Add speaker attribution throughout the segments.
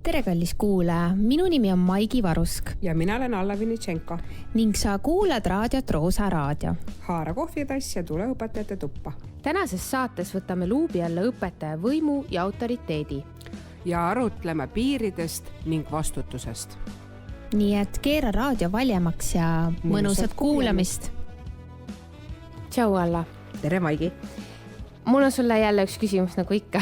Speaker 1: Tere kallis kuulaja, minu nimi on Maigi Varusk.
Speaker 2: Ja mina olen Alla Vinitšenko.
Speaker 1: Ning sa kuulad raadiot Roosa Raadio.
Speaker 2: Haara kohvitass ja tule õpetajate tuppa.
Speaker 1: Tänases saates võtame luubi alla õpetaja võimu ja autoriteedi.
Speaker 2: Ja arutleme piiridest ning vastutusest.
Speaker 1: Nii et keera raadio valjemaks ja mõnusat kuulamist. Tšau Alla.
Speaker 2: Tere Maigi.
Speaker 1: Mul on sulle jälle üks küsimus nagu ikka.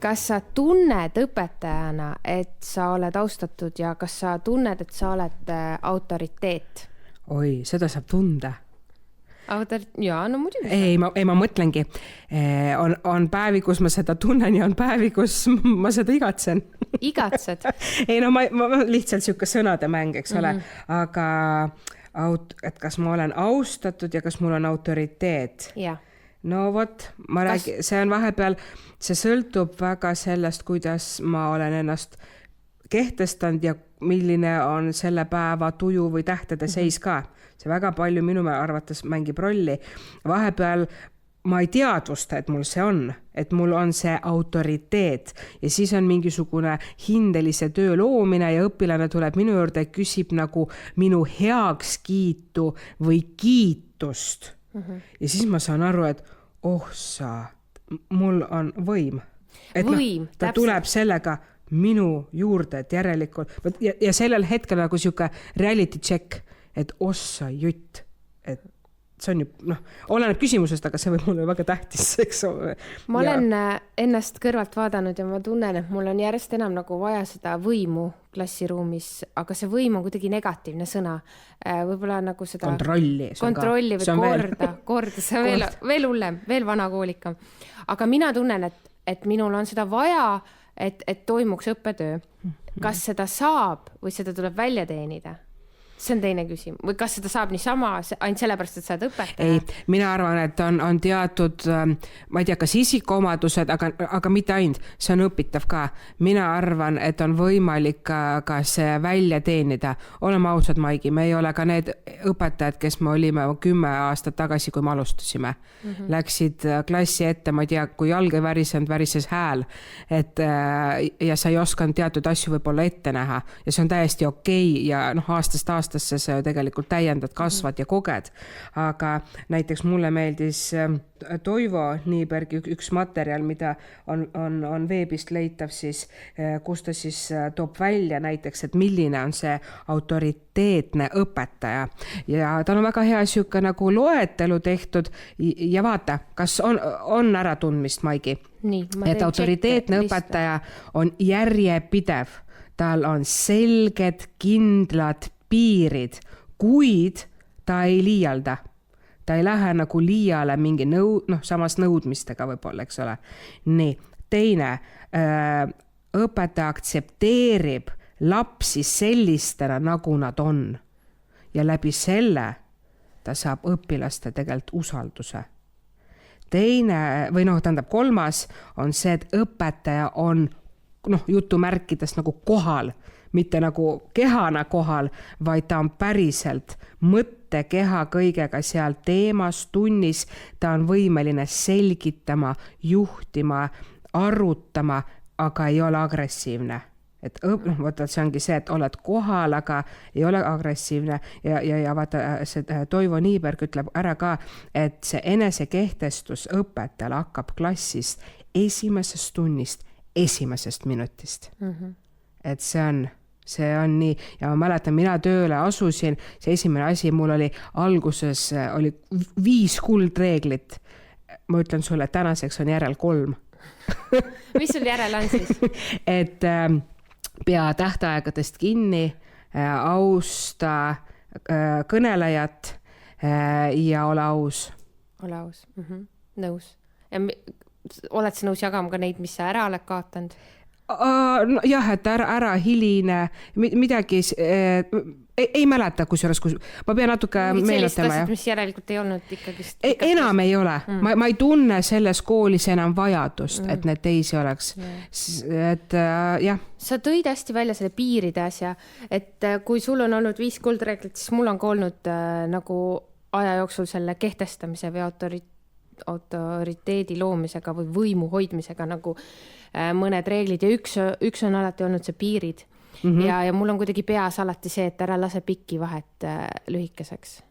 Speaker 1: Kas sa tunned õpetajana, et sa oled austatud ja kas sa tunned, et sa oled autoriteet?
Speaker 2: Oi, seda saab tunda.
Speaker 1: Jaa, no muidugi.
Speaker 2: Ei, ma mõtlengi. On päevi, kus ma seda tunnen ja on päevi, kus ma seda igatsen.
Speaker 1: Igatsed?
Speaker 2: Ei, no ma lihtsalt siuke sõnade mäng, eks ole. Aga et kas ma olen austatud ja kas mul on autoriteet?
Speaker 1: Jah.
Speaker 2: No vot, see on vahepeal, see sõltub väga sellest, kuidas ma olen ennast kehtestanud ja milline on selle päeva tuju või tähtede seis ka. See väga palju minu arvates mängib rolli. Vahepeal ma ei teadvusta, et mul see on, et mul on see autoriteet ja siis on mingisugune hindelise töö loomine ja õpilane tuleb minu juurde ja küsib nagu minu heakskiitu või kiitust. Ja siis ma saan aru, et mul on võim. Et
Speaker 1: võim,
Speaker 2: ta tuleb sellega minu juurde, et järelikult. Ja sellel hetkel nagu siuke reality check, et jutt. Et see on ju, oleneb küsimusest, aga see võib mulle väga tähtis, eks ole.
Speaker 1: Ma olen ennast kõrvalt vaadanud ja ma tunnen, et mul on järjest enam nagu vaja seda võimu klassiruumis, aga see võim on kuidagi negatiivne sõna. Võib-olla nagu seda
Speaker 2: kontrolli
Speaker 1: või korda, see on veel hullem, veel vanakoolikam. Aga mina tunnen, et minul on seda vaja, et toimuks õppetöö. Kas seda saab või seda tuleb välja teenida? See on teine küsimus. Või kas seda saab niisama ainult sellepärast, et sa oled õpetaja?
Speaker 2: Ei, mina arvan, et on teatud, ma ei tea, kas isikuomadused, aga mitte ainult, see on õpitav ka. Mina arvan, et on võimalik ka see välja teenida. Oleme ausad, Maigi, me ei ole ka need õpetajad, kes me olime 10 aastat tagasi, kui me alustasime. Läksid klassi ette, ma ei tea, kui jalg ei värises hääl, ja sa ei osanud teatud asju võib-olla ette näha. Ja see on täiesti okei ja aastast aastasse sa ju tegelikult täiendad, kasvad ja koged. Aga näiteks mulle meeldis Toivo Niibergi üks materjal, mida on veebist leitav siis, kus ta siis toob välja näiteks, et milline on see autoriteetne õpetaja. Ja tal on väga hea siuke nagu loetelu tehtud ja vaata, kas on äratundmist, Maigi?
Speaker 1: Nii,
Speaker 2: et autoriteetne õpetaja on järjepidev. Tal on selged, kindlad piirid, kuid ta ei liialda. Ta ei lähe nagu liiale mingi samas nõudmistega võib-olla, eks ole. Nii, teine, õpetaja aktsepteerib lapsi sellistena, nagu nad on. Ja läbi selle ta saab õpilaste tegelikult usalduse. Teine, või kolmas on see, et õpetaja on jutumärkides nagu kohal, mitte nagu kehana kohal, vaid ta on päriselt mõtte, keha kõigega seal teemas, tunnis, ta on võimeline selgitama, juhtima, arutama, aga ei ole agressiivne. Et see ongi see, et oled kohal, aga ei ole agressiivne ja vaata, see Toivo Niiberg ütleb ära ka, et see enesekehtestus õpetajal hakkab klassist esimesest tunnist, esimesest minutist. Et see on nii ja ma mäletan, mina tööle asusin, see esimene asi mul oli alguses oli 5 kuldreeglit. Ma ütlen sulle, et tänaseks on järel 3.
Speaker 1: Mis sul järel on siis?
Speaker 2: Et pea tähtaegadest kinni, austa kõnelejat ja ole aus.
Speaker 1: Ole aus, nõus. Ja oled sa nõus jagama ka neid, mis sa ära oled kaotanud?
Speaker 2: Jah, et ära hiline, midagi ei mäleta, kusjuures, ma pean natuke meenutama.
Speaker 1: Asjad, mis järelikult ei olnud ikkagist...
Speaker 2: Enam ei ole. Ma ei tunne selles koolis enam vajadust, et need teisi oleks. Et jah.
Speaker 1: Sa tõid hästi välja selle piiride asja, et kui sul on olnud 5 kuldreeglit, siis mul on ka olnud nagu aja jooksul selle kehtestamise või autoriteedi loomisega või võimu hoidmisega nagu mõned reeglid ja üks on alati olnud see piirid. Ja mul on kuidagi peas alati see, et ära lase pikki vahet lühikeseks.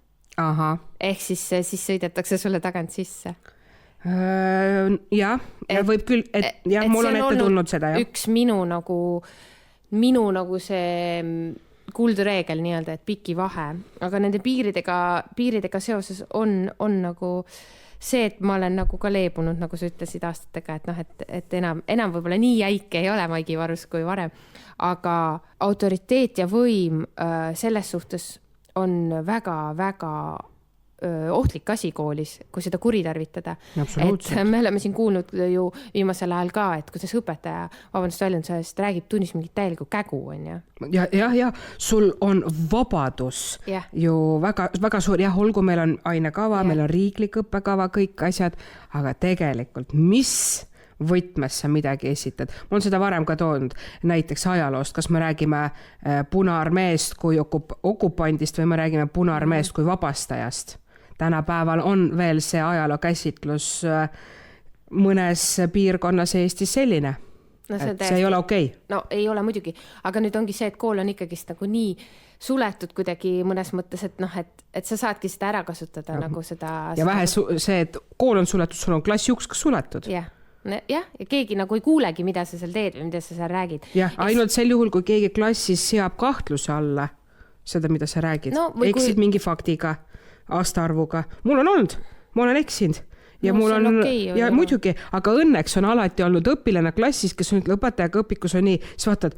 Speaker 2: Aha.
Speaker 1: Ehk siis sõidetakse sulle tagant sisse.
Speaker 2: Ja võib küll, et mul on ette tulnud seda.
Speaker 1: Üks minu nagu see kuldreegel nii-öelda, et pikki vahe. Aga nende piiridega seoses on nagu see, et ma olen nagu ka leebunud, nagu sa ütlesid aastatega, et enam võib-olla nii jäike ei ole Maigi Varus kui varem. Aga autoriteet ja võim selles suhtes on väga-väga ohtlik asi koolis, kui seda kuritarvitada. Et me oleme siin kuulnud ju viimasel ajal ka, et kuidas õpetaja, väljendusest räägib tunnis mingit täielikku kägu, on ju.
Speaker 2: Ja, sul on vabadus ju väga suur, olgu meil on ainekava, meil on riiklik õppekava, kõik asjad, aga tegelikult mis võtmes sa midagi esitad. Mul on seda varem ka toonud näiteks ajaloost, kas me räägime Punaarmeest kui okupandist või me räägime Punaarmeest kui vabastajast. Tänapäeval on veel see ajaloo käsitlus mõnes piirkonnas Eestis selline. See ei ole okei.
Speaker 1: No ei ole muidugi, aga nüüd ongi see, et kool on ikkagist nagu nii suletud kuidagi mõnes mõttes, et sa saadki seda ära kasutada nagu seda.
Speaker 2: Ja vähe see, et kool on suletud, sul on klassiuks ka suletud.
Speaker 1: Ja keegi nagu ei kuulegi, mida sa seal teed või mida sa seal räägid.
Speaker 2: Ainult sel juhul, kui keegi klassis seab kahtluse alla seda, mida sa räägid. Eksid mingi faktiga, aastaarvuga. Mul on olnud, ma olen eksinud. Ja mul on ja muidugi, aga õnneks on alati olnud õpilane klassis, kes on õpetajaga õpikus on nii, siis vaatad,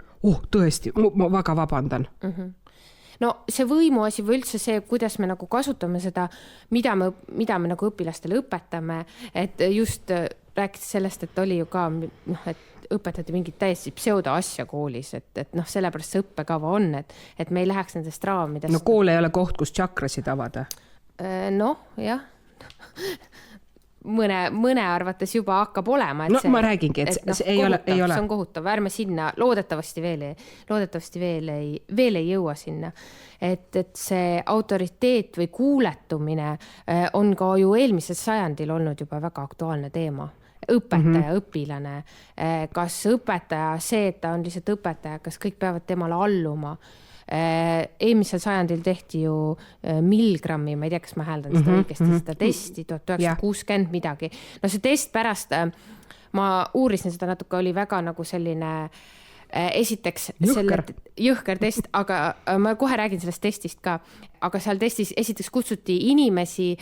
Speaker 2: tõesti, ma väga vabandan.
Speaker 1: No see võimu asi või üldse see, kuidas me nagu kasutame seda, mida me nagu õpilastele õpetame, et just rääkides sellest, et oli ju ka, et õpetati mingit täiesti pseudo asja koolis, et sellepärast see õppekava on, et me ei läheks nendest raamidest.
Speaker 2: No kool ei ole koht, kus tšakrasid avada.
Speaker 1: Jah. Mõne arvates juba hakkab olema.
Speaker 2: Ma räägingi, et see ei ole.
Speaker 1: See on kohutav, ärme sinna, loodetavasti veel ei jõua sinna. Et see autoriteet või kuuletumine on ka ju eelmisel sajandil olnud juba väga aktuaalne teema. Õpetaja, õpilane, kas õpetaja, see, et ta on lihtsalt õpetaja, kas kõik peavad temale alluma. Eelmisel sajandil tehti ju Milgrammi, ma ei tea, kas ma hääldan seda õigesti, seda testi 1960 midagi. No see test pärast, ma uurisin seda natuke, oli väga nagu selline esiteks jõhker test, aga ma kohe räägin sellest testist ka, aga seal testis esiteks kutsuti inimesi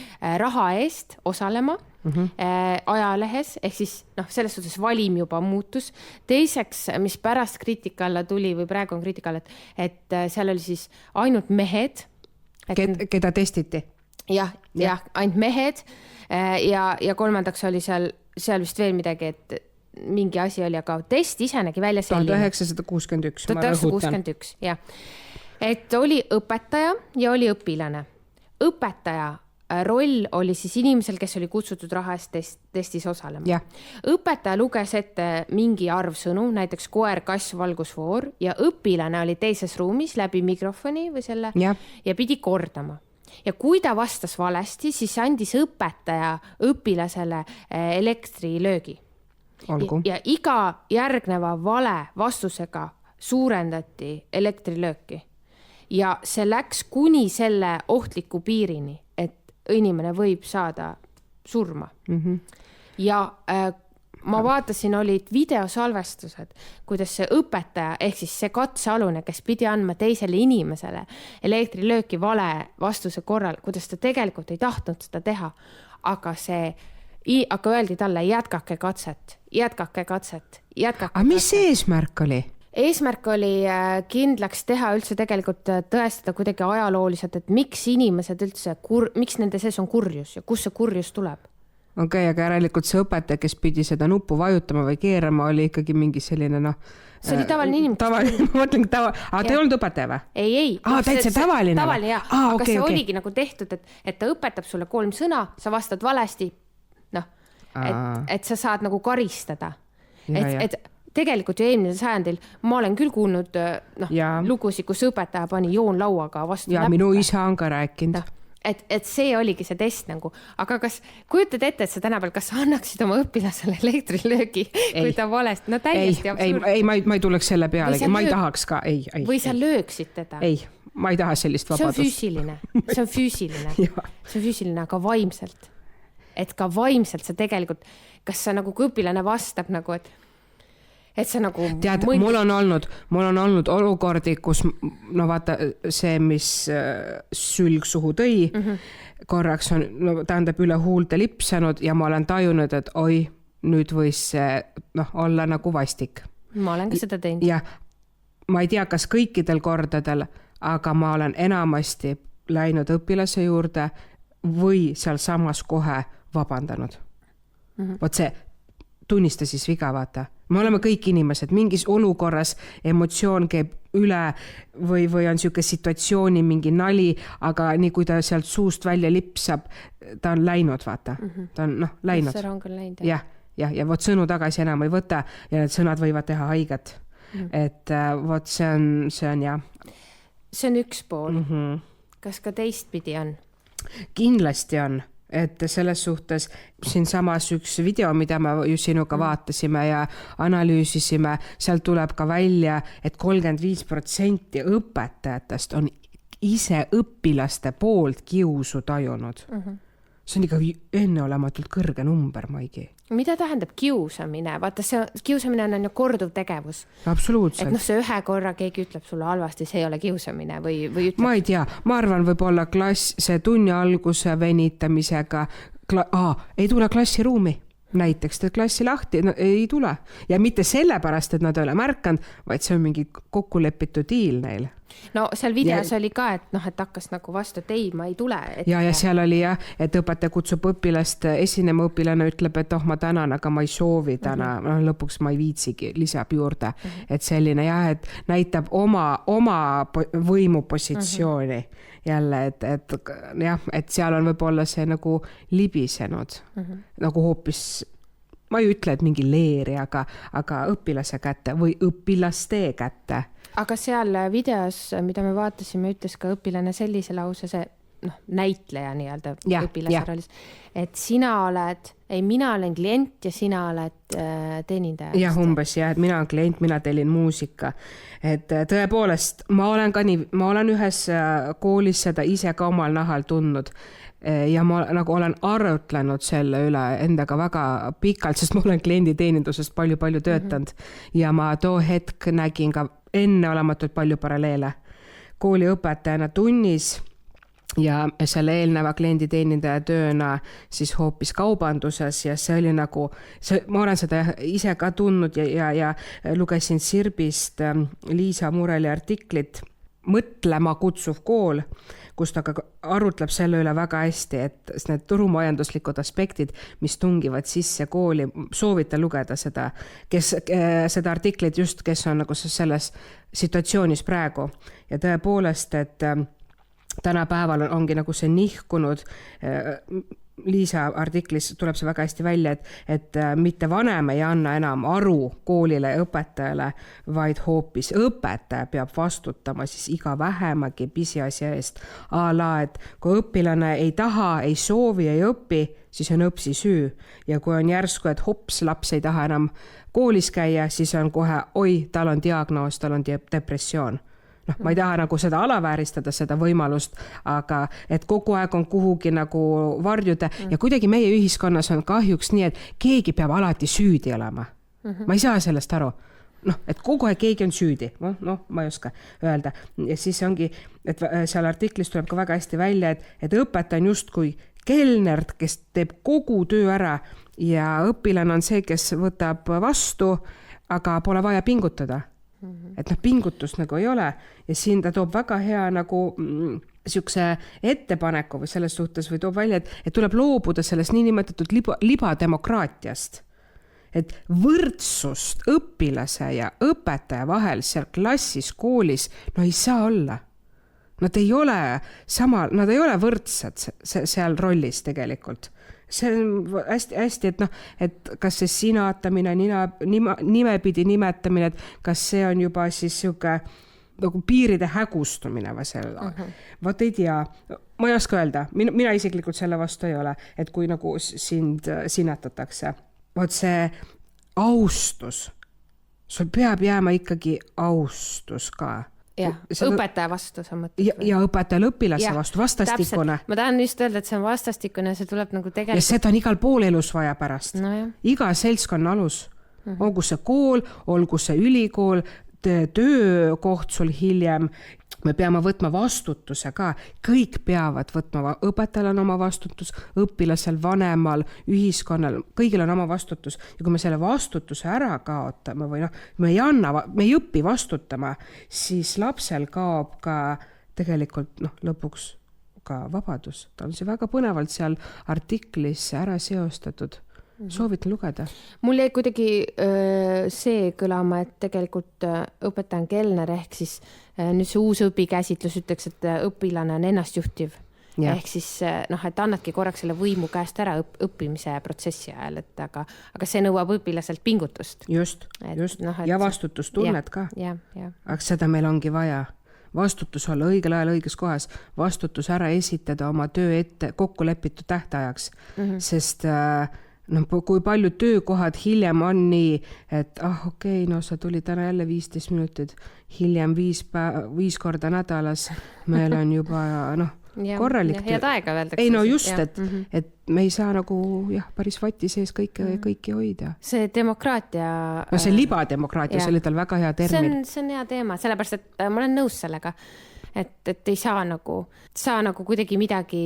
Speaker 1: raha eest osalema ajalehes, ehk siis selles suhtes valim juba muutus. Teiseks, mis pärast kriitika alla tuli või praegu on kriitika alla, et seal oli siis ainult mehed.
Speaker 2: Keda testiti?
Speaker 1: Jah, ainult mehed ja kolmandaks oli seal vist veel midagi, et mingi asi oli, aga test ise nägi välja selline.
Speaker 2: 1961, ma rõhutan.
Speaker 1: 1961, jah. Et oli õpetaja ja oli õpilane. Õpetaja roll oli siis inimesel, kes oli kutsutud raha eest testis osalema.
Speaker 2: Ja.
Speaker 1: Õpetaja luges ette mingi arv sõnu, näiteks koer, kass, valgusfoor ja õpilane oli teises ruumis läbi mikrofoni või selle ja pidi kordama. Ja kui ta vastas valesti, siis andis õpetaja õpilasele elektrilöögi. Ja iga järgneva vale vastusega suurendati elektrilööki. Ja see läks kuni selle ohtliku piirini, et inimene võib saada surma. Ja ma vaatasin, olid videosalvestused, kuidas see õpetaja, ehk siis see katsealune, kes pidi andma teisele inimesele elektrilööki vale vastuse korral, kuidas ta tegelikult ei tahtnud seda teha, aga öeldi talle, jätkake katset.
Speaker 2: Aga mis see eesmärk oli?
Speaker 1: Eesmärk oli kindlaks teha üldse tegelikult tõestada kuidagi ajalooliselt, et miks inimesed üldse, miks nende sees on kurjus ja kus see kurjus tuleb.
Speaker 2: Okei, aga järelikult see õpetaja, kes pidi seda nuppu vajutama või keerama, oli ikkagi mingi selline
Speaker 1: see oli tavaline inimene.
Speaker 2: Ma mõtlen, ta ei olnud õpetaja või?
Speaker 1: Ei.
Speaker 2: Täitsa tavaline?
Speaker 1: Tavaline, jah. Aga see oligi nagu tehtud, et ta õpetab sulle 3 sõna, sa vastad valesti, et sa saad nagu karistada. Et tegelikult ju eelmisel sajandil ma olen küll kuulnud lugusid, kus õpetaja pani joonlauaga vastu
Speaker 2: ja minu isa on ka rääkinud.
Speaker 1: et see oligi see test nagu, aga kas kujutad ette, et sa tänapäeval, kas sa annaksid oma õpilasele elektrilöögi, kui ta valesti, no täiesti absurd.
Speaker 2: Ei, ma ei tuleks selle pealegi, ma ei tahaks ka, ei.
Speaker 1: Või sa lööksid teda?
Speaker 2: Ei, ma ei taha sellist vabadust.
Speaker 1: See on füüsiline, aga vaimselt. Et ka vaimselt sa tegelikult, kas sa nagu, kui õpilane vastab nagu, et sa nagu...
Speaker 2: Tead, mul on olnud olukordi, kus no vaata see, mis sülg suhu tõi, korraks on, no tähendab üle huulte lipsanud ja ma olen tajunud, et oi, nüüd võis see olla nagu vastik.
Speaker 1: Ma olen ka seda teinud.
Speaker 2: Ja ma ei tea, kas kõikidel kordadel, aga ma olen enamasti läinud õpilase juurde või seal samas kohe vabandanud. Vot see tunnista siis viga, vaata. Me oleme kõik inimesed, mingis olukorras emotsioon käib üle või on siuke situatsiooni mingi nali, aga nii kui ta sealt suust välja lipsab, ta on läinud, vaata. Ta on läinud.
Speaker 1: See on küll läinud.
Speaker 2: Ja vot sõnu tagasi enam ei võta ja need sõnad võivad teha haiget. Et vot see on ja.
Speaker 1: See on üks pool. Kas ka teistpidi on?
Speaker 2: Kindlasti on. Et selles suhtes siin samas üks video, mida me ju sinuga vaatasime ja analüüsisime, seal tuleb ka välja, et 35% õpetajatest on ise õpilaste poolt kiusu tajunud. See on ikka enneolematult kõrge number, Maigi.
Speaker 1: Mida tähendab kiusamine? Vaata, kiusamine on ju korduv tegevus.
Speaker 2: Absoluutselt.
Speaker 1: Et see ühe korra keegi ütleb sulle halvasti, see ei ole kiusamine või ütleb...
Speaker 2: Ma ei tea, ma arvan võib-olla see tunni alguse venitamisega, ei tule klassiruumi. Näiteks teed klassi lahti, ei tule. Ja mitte sellepärast, et nad ei ole märkanud, vaid see on mingi kokkulepitud diil neil.
Speaker 1: No seal videos oli ka, et hakkas nagu vastu, et ei, ma ei tule.
Speaker 2: Ja seal oli et õpetaja kutsub õpilast esinema, õpilane ütleb, et ma tänan, aga ma ei soovi täna. Lõpuks ma ei viitsigi, lisab juurde. Et selline et näitab oma võimupositsiooni jälle, et seal on võib-olla see nagu libisenud, nagu hoopis, ma ei ütle, et mingi leeri, aga õpilase kätte või õpilaste kätte.
Speaker 1: Aga seal videos, mida me vaatasime, ütles ka õpilane sellise lause, see näitleja nii-öelda õpilase rollis, et mina olen klient ja sina oled teenindaja.
Speaker 2: Ja umbes et mina olen klient, mina tellin muusika. Et tõepoolest, ma olen ühes koolis seda ise ka omal nahal tundnud ja ma nagu olen arutlenud selle üle endaga väga pikalt, sest ma olen klienditeenindusest palju töötanud ja ma too hetk nägin ka enneolematult palju paralleele kooli õpetajana tunnis ja selle eelneva klienditeenindaja tööna siis hoopis kaubanduses ja see oli nagu, ma olen seda ise ka tundnud ja lugesin Sirbist Liisa Mureli artiklit Mõtlema kutsuv kool, kus ta arutleb selle üle väga hästi, et need turumajanduslikud aspektid, mis tungivad sisse kooli, soovita lugeda seda artiklit just, kes on nagu selles situatsioonis praegu. Ja tõepoolest, et tänapäeval ongi nagu see nihkunud, Liisa artiklis tuleb see väga hästi välja, et mitte vanem ei anna enam aru koolile ja õpetajale, vaid hoopis õpetaja peab vastutama siis iga vähemagi pisiasja eest. Et kui õpilane ei taha, ei soovi, ei õpi, siis on õpsi süü. Ja kui on järsku, et hops, laps ei taha enam koolis käia, siis on kohe, tal on diagnoos, tal on depressioon. Ma ei taha nagu seda alavääristada, seda võimalust, aga et kogu aeg on kuhugi nagu varjuda ja kuidagi meie ühiskonnas on kahjuks nii, et keegi peab alati süüdi olema. Ma ei saa sellest aru. Et kogu aeg keegi on süüdi. Ma ei oska öelda. Ja siis ongi, et seal artiklis tuleb ka väga hästi välja, et õpetaja on justkui kelner, kes teeb kogu töö ära ja õpilane on see, kes võtab vastu, aga pole vaja pingutada. Et pingutust nagu ei ole ja siin ta toob väga hea nagu siukse ettepaneku või selles suhtes või toob välja, et tuleb loobuda sellest niinimetatud libademokraatiast. Et võrdsust õpilase ja õpetaja vahel seal klassis, koolis, ei saa olla. Nad ei ole võrdsed seal rollis tegelikult. See on hästi, et kas see sinatamine, nimepidi nimetamine, et kas see on juba siis siuke nagu piiride hägustumine või selle. Vot ei tea. ma ei oska öelda, mina isiklikult selle vastu ei ole, et kui nagu sind sinetatakse. Vot see austus, sul peab jääma ikkagi austus ka.
Speaker 1: Jah, õpetaja vastu sa mõtled.
Speaker 2: Ja õpetajal õpilase vastu, vastastikune.
Speaker 1: Ma tahan just öelda, et see on vastastikune, see tuleb nagu tegelikult.
Speaker 2: Ja seda on igal pool elus vaja pärast. Iga seltskonna alus. Olgu see kool, olgu see ülikool, töökoht sul hiljem. Me peame võtma vastutuse ka. Kõik peavad võtma. Õpetajal on oma vastutus, õpilasel, vanemal, ühiskonnal. Kõigil on oma vastutus. Ja kui me selle vastutuse ära kaotame või me ei õpi vastutama, siis lapsel kaob ka tegelikult lõpuks ka vabadus. Ta on see väga põnevalt seal artiklis ära seostatud. Soovitan lugeda.
Speaker 1: Mul jäi kuidagi see kõlama, et tegelikult õpetaja on kelner ehk siis nüüd see uus õpikäsitlus ütleks, et õpilane on ennastjuhtiv. Ja. Ehk siis, et annadki korraks selle võimu käest ära õppimise protsessi ajal, aga see nõuab õpilaselt pingutust.
Speaker 2: Just. Ja vastutustunnet ka. Aga seda meil ongi vaja. Vastutus olla õigel ajal õiges kohas, vastutus ära esitada oma töö ette kokku lepitud tähtajaks, sest kui palju töökohad hiljem on nii, et sa tuli täna jälle 15 minutit, hiljem 5 korda nädalas, meil on juba korralik töö.
Speaker 1: Head aega öeldakse.
Speaker 2: Ei just, et me ei saa nagu päris vati sees kõiki hoida.
Speaker 1: See demokraatia...
Speaker 2: see libademokraatia, see oli tal väga hea termin.
Speaker 1: See on hea teema, sellepärast, et ma olen nõus sellega. Et ei saa nagu kuidagi midagi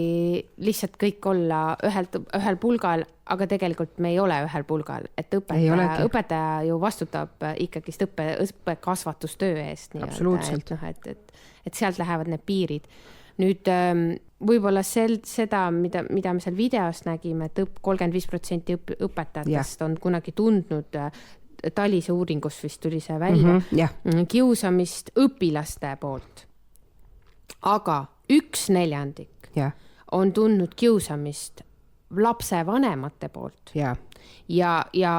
Speaker 1: lihtsalt kõik olla ühel pulgal, aga tegelikult me ei ole ühel pulgal, et õpetaja ju vastutab ikkagist õppekasvatustöö eest.
Speaker 2: Absoluutselt.
Speaker 1: Et sealt lähevad need piirid. Nüüd võib-olla seda, mida me seal videos nägime, et 35% õpetajatest on kunagi tundnud Talise uuringus vist tuli see välja, kiusamist õpilaste poolt. Aga 1/4 on tundnud kiusamist lapse vanemate poolt ja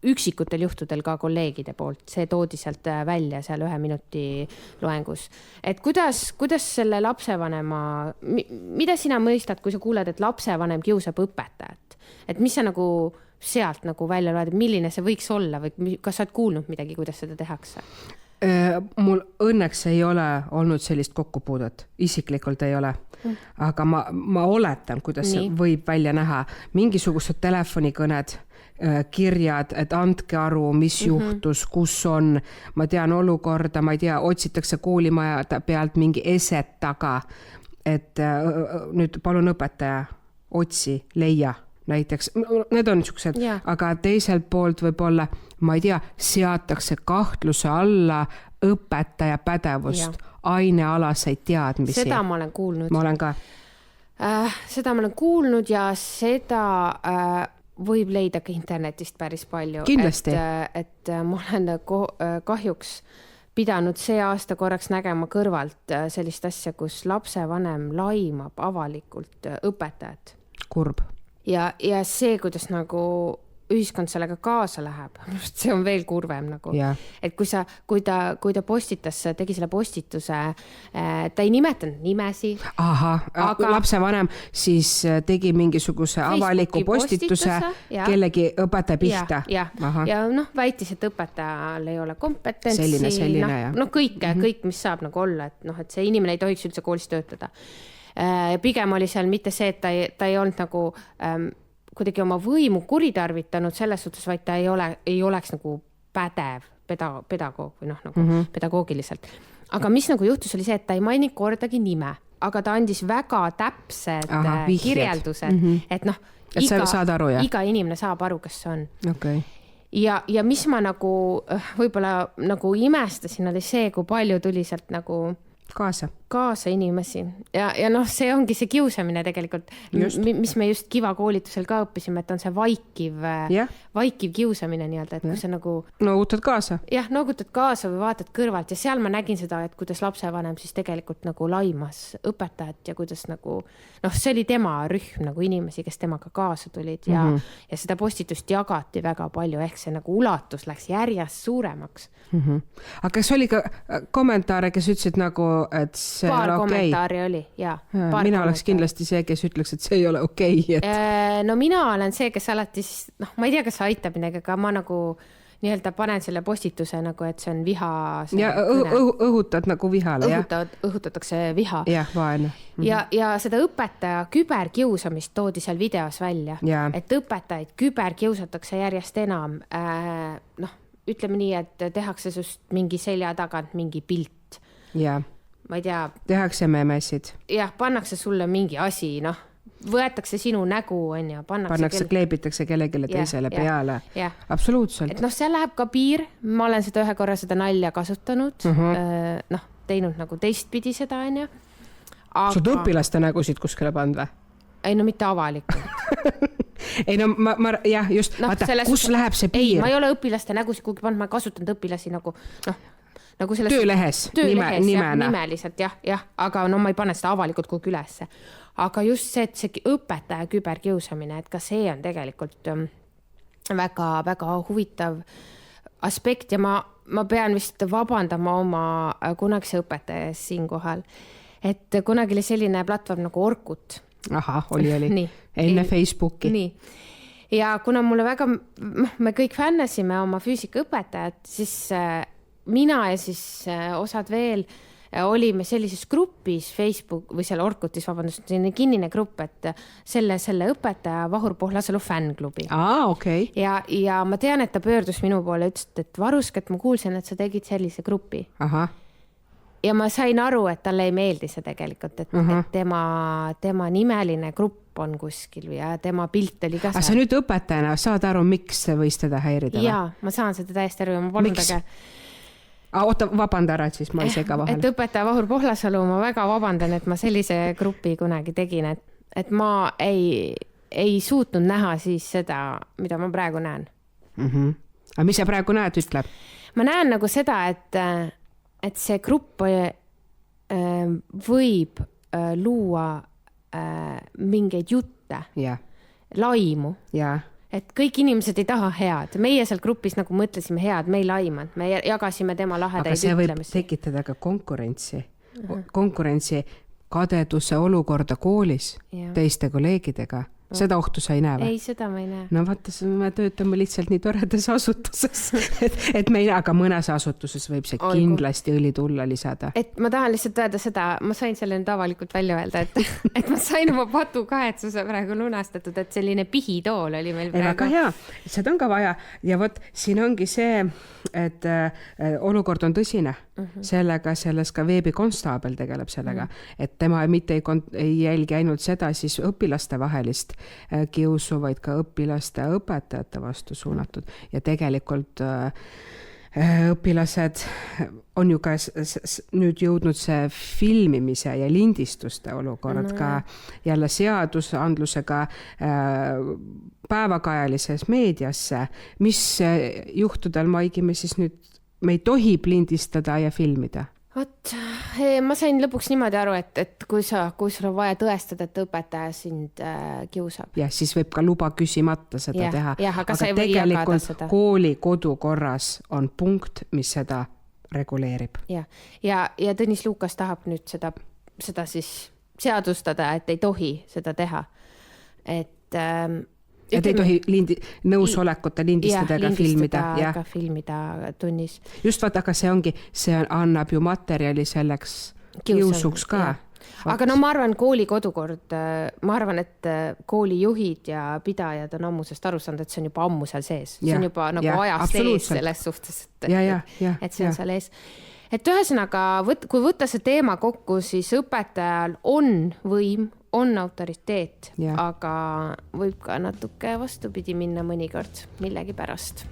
Speaker 1: üksikutel juhtudel ka kolleegide poolt. See toodi sealt välja seal 1 minuti loengus. Et kuidas selle lapsevanema, mida sina mõistad, kui sa kuuled, et lapsevanem kiusab õpetajat? Et mis sa nagu sealt nagu välja loed, milline see võiks olla või kas sa oled kuulnud midagi, kuidas seda tehakse?
Speaker 2: Mul õnneks ei ole olnud sellist kokkupuudet, isiklikult ei ole, aga ma oletan, kuidas see võib välja näha. Mingisugused telefonikõned, kirjad, et andke aru, mis juhtus, kus on, ma tean olukorda, ma ei tea, otsitakse koolimaja pealt mingi eset taga, et nüüd palun õpetaja, otsi, leia. Näiteks, need on niisugused, aga teiselt poolt võib-olla, ma ei tea, seatakse kahtluse alla õpetaja pädevust, ainealaseid teadmisi.
Speaker 1: Seda ma olen kuulnud.
Speaker 2: Ma olen ka.
Speaker 1: Seda ma olen kuulnud ja seda võib leida ka internetist päris palju.
Speaker 2: Kindlasti.
Speaker 1: Et ma olen kahjuks pidanud see aasta korraks nägema kõrvalt sellist asja, kus lapsevanem laimab avalikult õpetajat.
Speaker 2: Kurb.
Speaker 1: Ja see, kuidas nagu ühiskond sellega kaasa läheb, see on veel kurvem nagu. Et kui ta postitas, tegi selle postituse, ta ei nimetanud nimesi.
Speaker 2: Aga lapsevanem siis tegi mingisuguse avaliku postituse kellegi õpetaja pihta.
Speaker 1: Ja väitis, et õpetajal ei ole kompetentsi.
Speaker 2: Selline.
Speaker 1: Kõik, mis saab nagu olla, et see inimene ei tohiks üldse koolis töötada. Pigem oli seal mitte see, et ta ei olnud nagu kuidagi oma võimu kuritarvitanud selles suhtes, vaid ta ei oleks nagu pädev pedagoog või pedagoogiliselt. Aga mis nagu juhtus oli see, et ta ei maininud kordagi nime, aga ta andis väga täpsed kirjeldused, et iga inimene saab aru, kes see on.
Speaker 2: Okay.
Speaker 1: Ja mis ma nagu võib-olla nagu imestasin, oli see, kui palju tuli sealt nagu kaasa inimesi. Ja see ongi see kiusamine tegelikult, mis me just Kiva koolitusel ka õppisime, et on see vaikiv kiusamine nii-öelda, et kui see nagu...
Speaker 2: Noogutad kaasa.
Speaker 1: Noogutad kaasa või vaatad kõrvalt ja seal ma nägin seda, et kuidas lapsevanem siis tegelikult nagu laimas õpetajat ja kuidas nagu... see oli tema rühm nagu inimesi, kes temaga kaasa tulid ja seda postitust jagati väga palju, ehk see nagu ulatus läks järjest suuremaks.
Speaker 2: Aga kas oli ka kommentaare, kes ütlesid nagu, et see
Speaker 1: paar
Speaker 2: okei.
Speaker 1: kommentaari oli ja
Speaker 2: mina oleks kindlasti see, kes ütleks, et see ei ole okei.
Speaker 1: No mina olen see, kes alati siis, ma ei tea, kas see aitab midagi, aga ma nagu nii-öelda panen selle postituse nagu, et see on viha.
Speaker 2: Ja õhutad nagu vihale,
Speaker 1: õhutatakse viha.
Speaker 2: Jah, vaene.
Speaker 1: Ja seda õpetaja küberkiusamist toodi seal videos välja, et õpetajaid küberkiusatakse järjest enam. Ütleme nii, et tehakse sust mingi selja tagant mingi pilt.
Speaker 2: Ja.
Speaker 1: Ma ei tea.
Speaker 2: Tehakse memesid.
Speaker 1: Jah, pannakse sulle mingi asi, võetakse sinu nägu, on ja
Speaker 2: kleebitakse kellegile teisele peale. Absoluutselt.
Speaker 1: Et see läheb ka piir. Ma olen ühe korra seda nalja kasutanud, teinud nagu teistpidi seda, on ja.
Speaker 2: Sa oled õpilaste nägusid kuskile pannud või?
Speaker 1: Ei, mitte avalikult.
Speaker 2: Ei, jah, just, vaata, kus läheb see piir?
Speaker 1: Ei, ma ei ole õpilaste nägusid kuhugi pannud, ma kasutanud õpilasi nagu selles
Speaker 2: töölehes nimena.
Speaker 1: Nimeliselt, jah, aga ma ei pane seda avalikult kuhugi ülesse. Aga just see, et see õpetaja küberkiusamine, et ka see on tegelikult väga, väga huvitav aspekt ja ma pean vist vabandama oma kunagise õpetaja siinkohal, et kunagi oli selline platvorm nagu Orkut.
Speaker 2: Aha, oli. Enne Facebooki.
Speaker 1: Nii. Ja kuna mulle väga, me kõik fännasime oma füüsikaõpetajat, siis mina ja siis osad veel olime sellises grupis Facebook või seal Orkutis, selline kinnine grupp, et selle õpetaja Vahur Pohlasalu fännklubi.
Speaker 2: Okay.
Speaker 1: Ja ma tean, et ta pöördus minu poole ja ütles, et Varusk, et ma kuulsin, et sa tegid sellise grupi.
Speaker 2: Aha.
Speaker 1: Ja ma sain aru, et talle ei meeldi see tegelikult, et tema nimeline grupp on kuskil ja tema pilt oli ka.
Speaker 2: Aga sa nüüd õpetajana saad aru, miks see võis teda häirida?
Speaker 1: Jaa, ma saan seda täiesti aru ja ma palun tage.
Speaker 2: Oota, vabanda ära, et siis ma ei sega vahel.
Speaker 1: Et õpetaja Vahur Pohlasalu, ma väga vabandan, et ma sellise grupi kunagi tegin, et ma ei suutnud näha siis seda, mida ma praegu näen.
Speaker 2: Aga mis sa praegu näed, ütleb?
Speaker 1: Ma näen nagu seda, et see grupp võib luua mingeid jutte, laimu, et kõik inimesed ei taha head. Meie seal grupis nagu mõtlesime head, me ei laimanud, me jagasime tema lahedaid ütlemisi.
Speaker 2: Aga see võib tekitada ka konkurentsi, kadeduse olukorda koolis teiste kolleegidega. Seda ohtu sa ei näe või?
Speaker 1: Ei, seda ma ei näe.
Speaker 2: No vaata, me töötame lihtsalt nii toredas asutuses, et me ei näe, aga mõnes asutuses võib see kindlasti õli tulla lisada.
Speaker 1: Et ma tahan lihtsalt öelda seda, ma sain selle nüüd avalikult välja öelda, et ma sain oma patu kahetsuse praegu lunastatud, et selline pihitool oli meil praegu.
Speaker 2: Väga hea, seda on ka vaja. Ja võt, siin ongi see, et olukord on tõsine. Sellega ka veebikonstaabel tegeleb sellega, et tema mitte ei jälgi ainult seda siis õpilaste vahelist kiusu, vaid ka õpilaste ja õpetajate vastu suunatud. Ja tegelikult õpilased on ju ka nüüd jõudnud see filmimise ja lindistuste olukord ka jälle seadusandlusega päevakajalises meediasse. Mis juhtudel, Maigi, me siis nüüd me ei tohi lindistada ja filmida?
Speaker 1: Ma sain lõpuks niimoodi aru, et kui sul on vaja tõestada, et õpetaja sind kiusab.
Speaker 2: Ja siis võib ka luba küsimata seda teha.
Speaker 1: Aga tegelikult
Speaker 2: kooli kodukorras on punkt, mis seda reguleerib.
Speaker 1: Ja Tõnis Lukas tahab nüüd seda siis seadustada, et ei tohi seda teha.
Speaker 2: Et ei tohi nõusolekut lindistada ega filmida.
Speaker 1: Ega filmida tunnis.
Speaker 2: Just vaata, aga see annab ju materjali selleks kiusuks ka.
Speaker 1: Aga ma arvan, kooli kodukord, ma arvan, et koolijuhid ja pidajad on ammusest aru saanud, et see on juba ammu seal sees. See on juba nagu ajast ees selles suhtes, et see on seal ees. Et ühesõnaga, kui võtta see teema kokku, siis õpetajal on võim, on autoriteet, aga võib ka natuke vastupidi minna mõnikord millegi pärast.